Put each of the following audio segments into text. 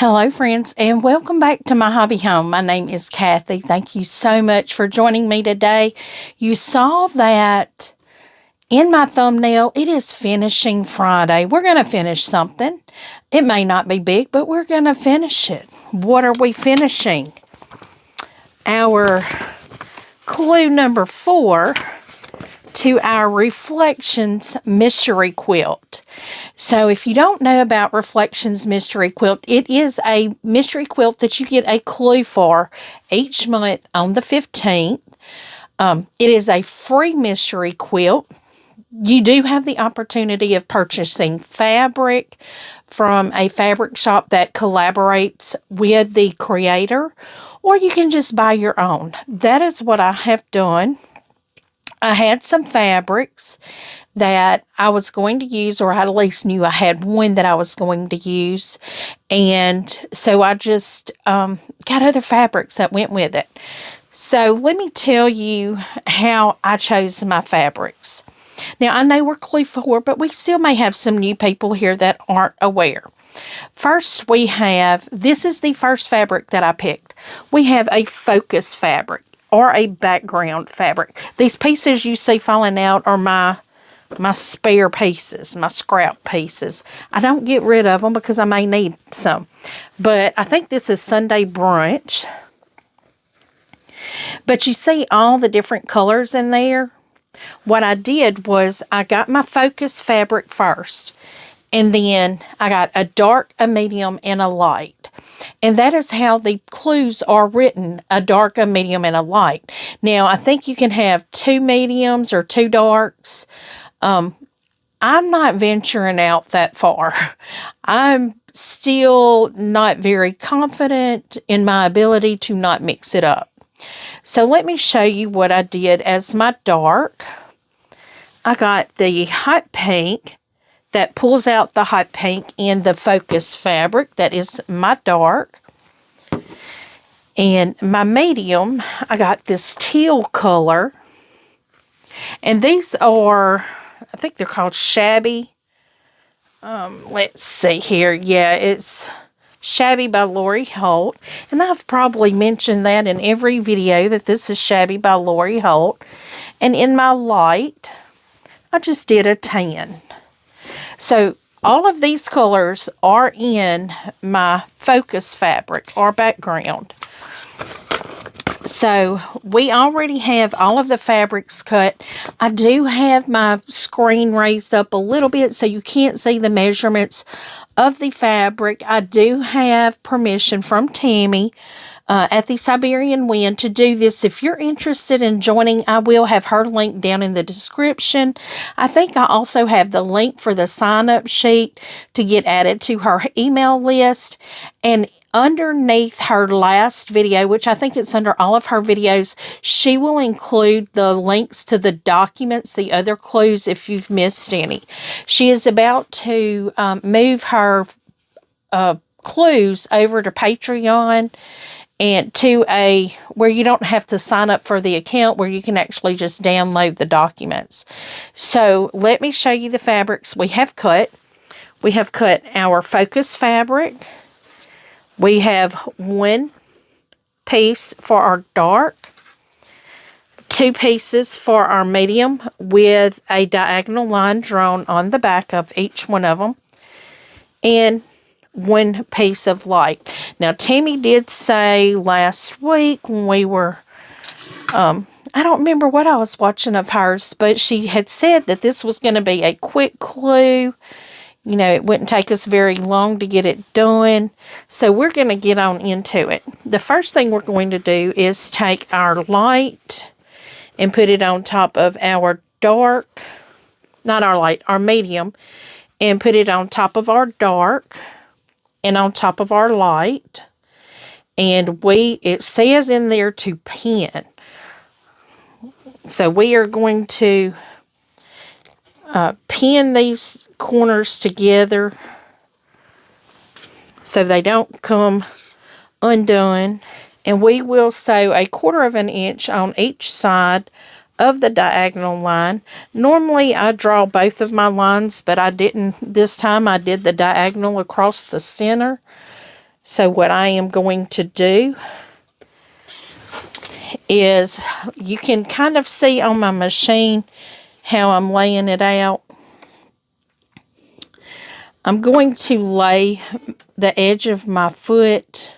Hello, friends, and welcome back to my hobby home. My name is Cathy. Thank you so much for joining me today. You saw that in my thumbnail. It is Finishing Friday. We're going to finish something. It may not be big, but we're going to finish it. What are we finishing? Our clue number 4 to our Reflections Mystery Quilt. So if you don't know about Reflections Mystery Quilt, it is a mystery quilt that you get a clue for each month on the 15th. It is a free mystery quilt. You do have the opportunity of purchasing fabric from a fabric shop that collaborates with the creator, or you can just buy your own. That is what I have done. I had some fabrics that I was going to use, or I at least knew I had one that I was going to use. And so I just got other fabrics that went with it. So let me tell you how I chose my fabrics. Now, I know we're clue 4, but we still may have some new people here that aren't aware. First, we have, this is the first fabric that I picked. We have a focus fabric, or a background fabric. These pieces you see falling out are my spare pieces, my scrap pieces. I don't get rid of them because I may need some. But I think this is Sunday Brunch. But you see all the different colors in there? What I did was I got my focus fabric first. And then I got a dark, a medium, and a light. And that is how the clues are written, a dark, a medium, and a light. Now, I think you can have 2 mediums or 2 darks. I'm not venturing out that far. I'm still not very confident in my ability to not mix it up. So let me show you what I did as my dark. I got the hot pink that pulls out the hot pink in the focus fabric. That is my dark. And my medium, I got this teal color. And these are, I think they're called Shabby. Let's see here. Yeah, it's Shabby by Lori Holt. And I've probably mentioned that in every video that this is Shabby by Lori Holt. And in my light, I just did a tan. So all of these colors are in my focus fabric or background. So we already have all of the fabrics cut. I do have my screen raised up a little bit so you can't see the measurements of the fabric. I do have permission from Tammy at the Siberian Wind to do this. If you're interested in joining, I will have her link down in the description. I think I also have the link for the sign-up sheet to get added to her email list. And underneath her last video, which I think it's under all of her videos, she will include the links to the documents, the other clues, if you've missed any. She is about to move her clues over to Patreon, and to where you don't have to sign up for the account, where you can actually just download the documents. So let me show you the fabrics we have cut. We have cut our focus fabric. We have 1 piece for our dark, 2 pieces for our medium with a diagonal line drawn on the back of each one of them, and 1 piece of light. Now, Tammy did say last week when we were, I don't remember what I was watching of hers, but she had said that this was going to be a quick clue. You know, it wouldn't take us very long to get it done. So we're going to get on into it. The first thing we're going to do is take our light and put it on top of our dark, not our light, our medium, and put it on top of our dark and on top of our light. And it says in there to pin. So we are going to pin these corners together so they don't come undone. And we will sew 1/4 of an inch on each side of the diagonal line. Normally I draw both of my lines, but I didn't this time. I did the diagonal across the center. So what I am going to do is, you can kind of see on my machine how I'm laying it out. I'm going to lay the edge of my foot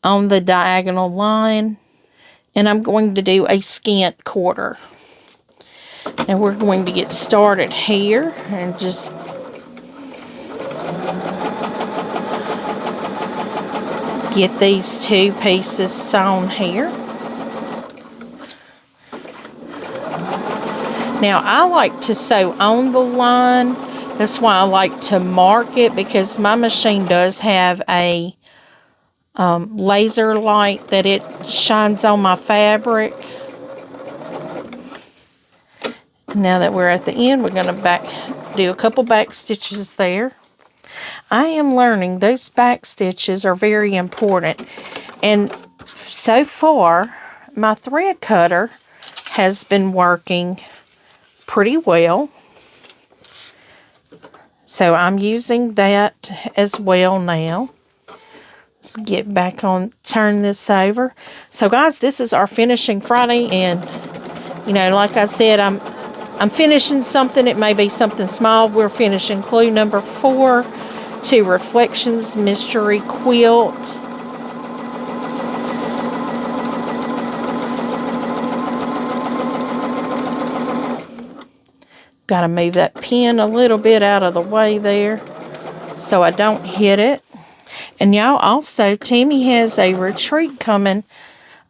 on the diagonal line, and I'm going to do a scant quarter. Now we're going to get started here and just get these two pieces sewn here. Now I like to sew on the line. That's why I like to mark it, because my machine does have a laser light that it shines on my fabric. Now that we're at the end, we're going to do a couple back stitches there. I am learning those back stitches are very important. And so far, my thread cutter has been working pretty well. So I'm using that as well now. Let's get back on, turn this over. So guys, this is our finishing Friday, and you know, like I said, I'm finishing something. It may be something small. We're finishing clue number 4 to Reflections Mystery Quilt. Got to move that pin a little bit out of the way there so I don't hit it. And y'all, also, Tammy has a retreat coming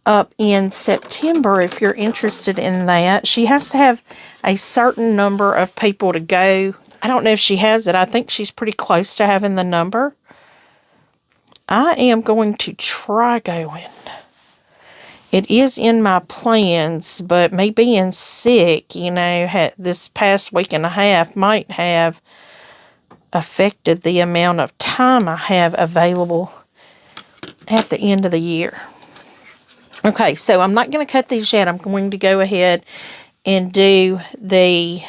up in September if you're interested in that. She has to have a certain number of people to go. I don't know if she has it. I think she's pretty close to having the number. I am going to try going. It is in my plans, but me being sick, you know, this past week and a half might have affected the amount of time I have available at the end of the year. Okay, so I'm not going to cut these yet. I'm going to go ahead and do the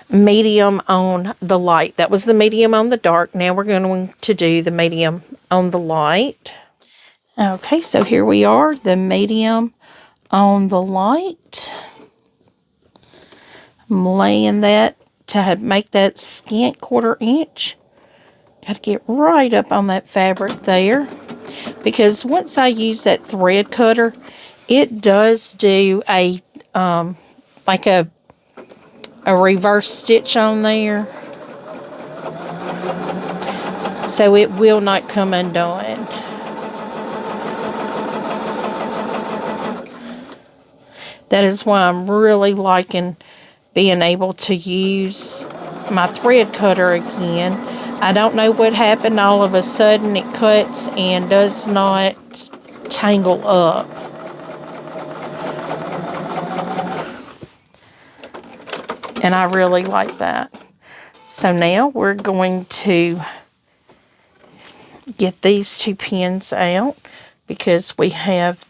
medium on the light. That was the medium on the dark. Now we're going to do the medium on the light. Okay, so here we are, the medium on the light. I'm laying that to make that scant 1/4 inch. Got to get right up on that fabric there, because once I use that thread cutter, it does do a like a reverse stitch on there, so it will not come undone. That is why I'm really liking being able to use my thread cutter again. I don't know what happened. All of a sudden it cuts and does not tangle up. And I really like that. So now we're going to get these 2 pins out, because we have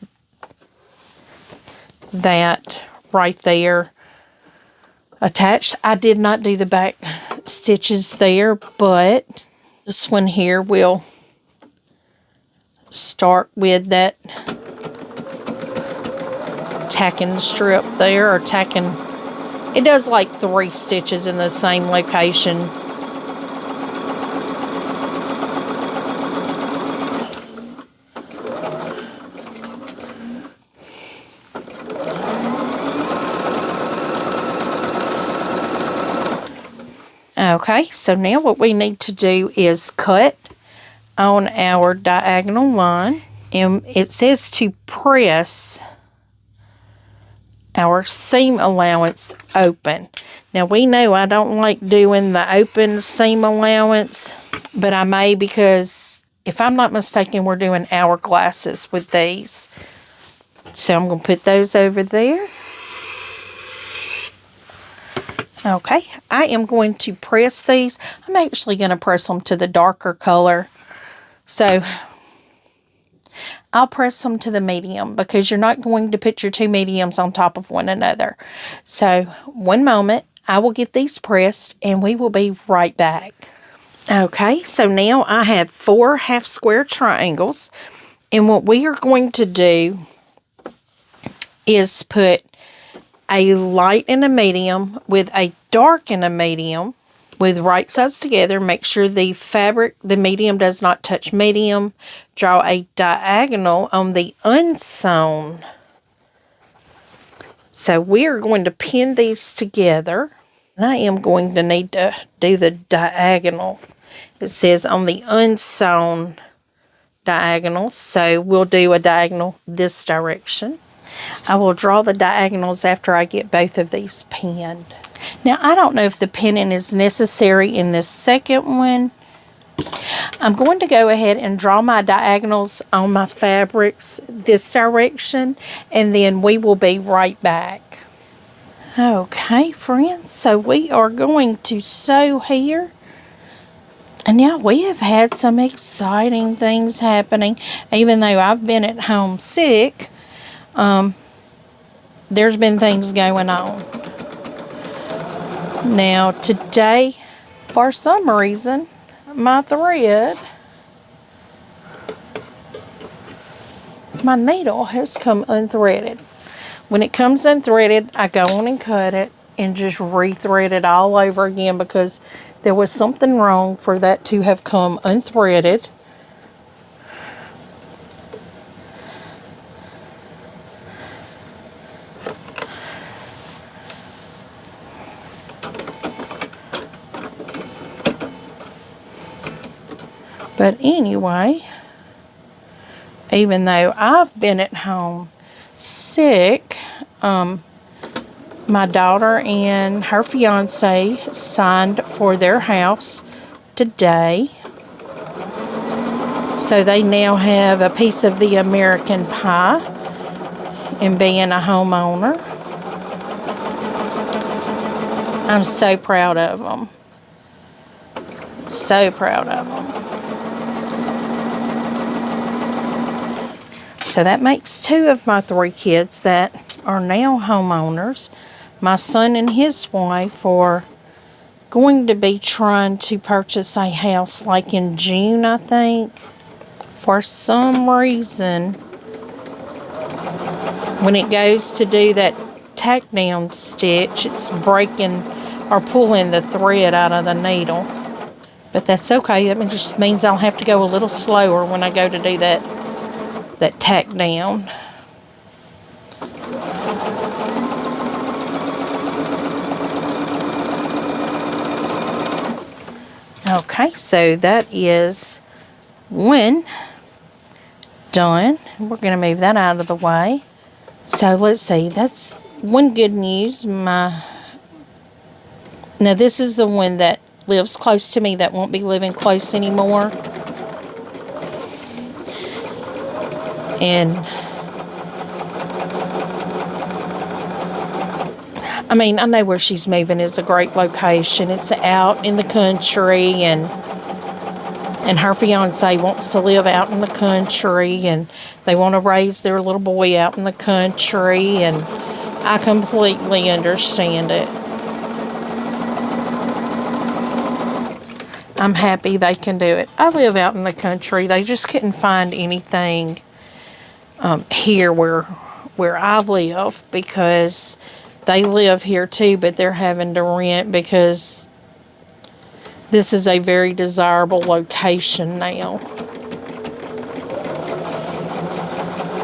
that right there attached. I did not do the back stitches there, but this one here will start with that tacking strip there, or tacking. It does like 3 stitches in the same location. Okay, so now what we need to do is cut on our diagonal line, and it says to press our seam allowance open. Now we know I don't like doing the open seam allowance, but I may, because if I'm not mistaken, we're doing hourglasses with these. So I'm going to put those over there. Okay, I am going to press these. I'm actually going to press them to the darker color. So I'll press them to the medium, because you're not going to put your 2 mediums on top of one another. So one moment, I will get these pressed and we will be right back. Okay, so now I have 4 half square triangles. And what we are going to do is put a light and a medium with a dark and a medium with right sides together. Make sure the fabric, the medium does not touch medium. Draw a diagonal on the unsewn. So we are going to pin these together. And I am going to need to do the diagonal. It says on the unsewn diagonal, so we'll do a diagonal this direction. I will draw the diagonals after I get both of these pinned. Now, I don't know if the pinning is necessary in this second one. I'm going to go ahead and draw my diagonals on my fabrics this direction, and then we will be right back. Okay, friends, so we are going to sew here. And now we have had some exciting things happening. Even though I've been at home sick, there's been things going on. Now today, for some reason, my thread, my needle has come unthreaded. When it comes unthreaded, I go on and cut it and just rethread it all over again because there was something wrong for that to have come unthreaded. But anyway, even though I've been at home sick, my daughter and her fiance signed for their house today. So they now have a piece of the American pie in being a homeowner. I'm so proud of them. So proud of them. So that makes 2 of my 3 kids that are now homeowners. My son and his wife are going to be trying to purchase a house like in June, I think. For some reason, when it goes to do that tack down stitch, it's breaking or pulling the thread out of the needle. But that's okay. That just means I'll have to go a little slower when I go to do that tack down. Okay, so that is 1 done. We're going to move that out of the way. So let's see, that's one good news. Now this is the one that lives close to me that won't be living close anymore. And I mean, I know where she's moving is a great location. It's out in the country, and her fiance wants to live out in the country, and they want to raise their little boy out in the country, and I completely understand it. I'm happy they can do it. I live out in the country. They just couldn't find anything here where I live, because they live here too, but they're having to rent because this is a very desirable location now.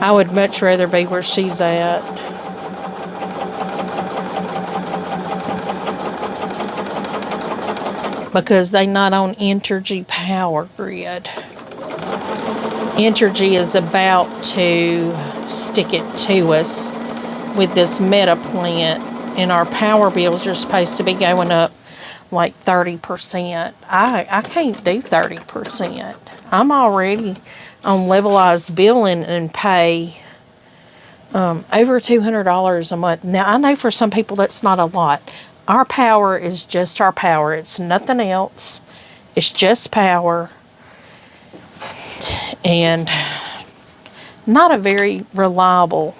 I would much rather be where she's at. Because they not on Entergy power grid. Entergy is about to stick it to us with this meta plant, and our power bills are supposed to be going up like 30%. I can't do 30%. I'm already on levelized billing and pay over $200 a month. Now, I know for some people that's not a lot. Our power is just our power. It's nothing else. It's just power. And not a very reliable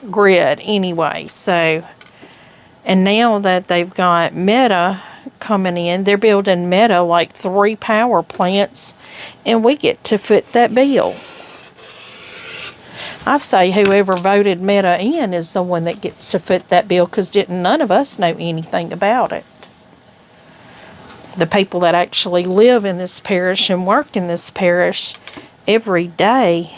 grid anyway. So, and now that they've got Meta coming in. They're building Meta like 3 power plants, and we get to foot that bill. I say whoever voted Meta in is the one that gets to foot that bill, because none of us know anything about it. The people that actually live in this parish and work in this parish every day,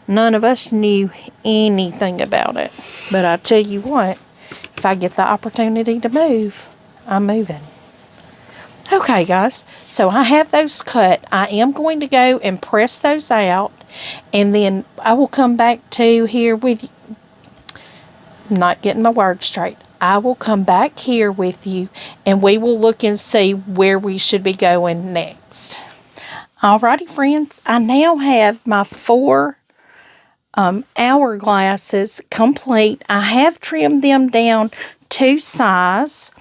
none of us knew anything about it. But I tell you what, if I get the opportunity to move, I'm moving. Okay, guys, so I have those cut. I am going to go and press those out, and then I will come back to here with you. I'm not getting my words straight. I will come back here with you, and we will look and see where we should be going next. Alrighty, friends, I now have my 4 hourglasses complete. I have trimmed them down to size,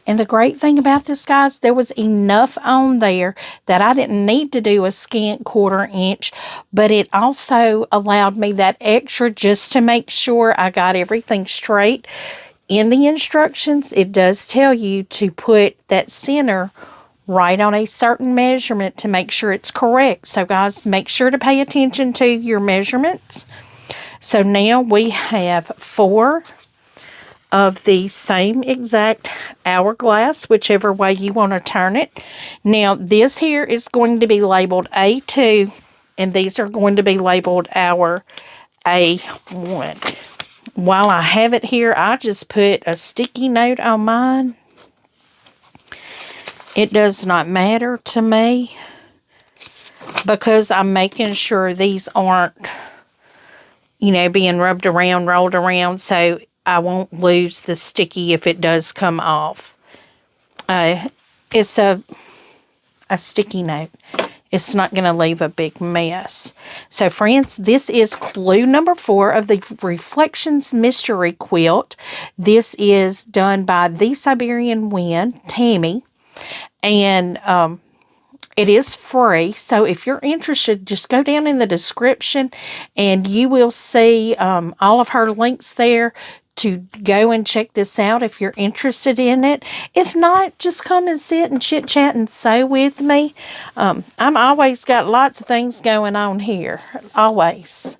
and the great thing about this, guys, there was enough on there that I didn't need to do a scant 1/4 inch, but it also allowed me that extra just to make sure I got everything straight. In the instructions, it does tell you to put that center right on a certain measurement to make sure it's correct. So, guys, make sure to pay attention to your measurements. So now we have 4 of the same exact hourglass, whichever way you want to turn it. Now, this here is going to be labeled A2, and these are going to be labeled our A1. While I have it here, I just put a sticky note on mine. It does not matter to me, because I'm making sure these aren't, being rubbed around, rolled around, so I won't lose the sticky if it does come off. It's a sticky note. It's not going to leave a big mess. So, friends, this is clue number 4 of the Reflections Mystery Quilt. This is done by the Siberian Wind, Tammy. And it is free. So if you're interested, just go down in the description and you will see all of her links there to go and check this out if you're interested in it. If not, just come and sit and chit chat and sew with me. I'm always got lots of things going on here. Always.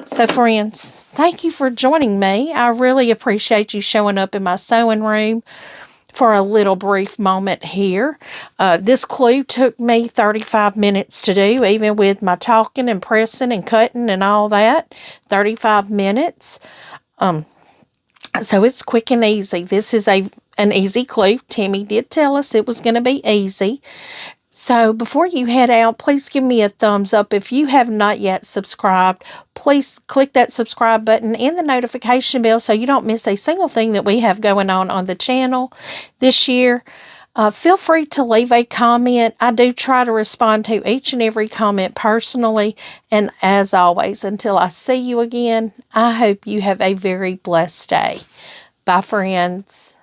So, friends, thank you for joining me. I really appreciate you showing up in my sewing room for a little brief moment here. This clue took me 35 minutes to do, even with my talking and pressing and cutting and all that. 35 minutes. So it's quick and easy. This is an easy clue. Tammy did tell us it was going to be easy. So before you head out, please give me a thumbs up. If you have not yet subscribed, please click that subscribe button and the notification bell so you don't miss a single thing that we have going on the channel this year. Feel free to leave a comment. I do try to respond to each and every comment personally. And as always, until I see you again, I hope you have a very blessed day. Bye, friends.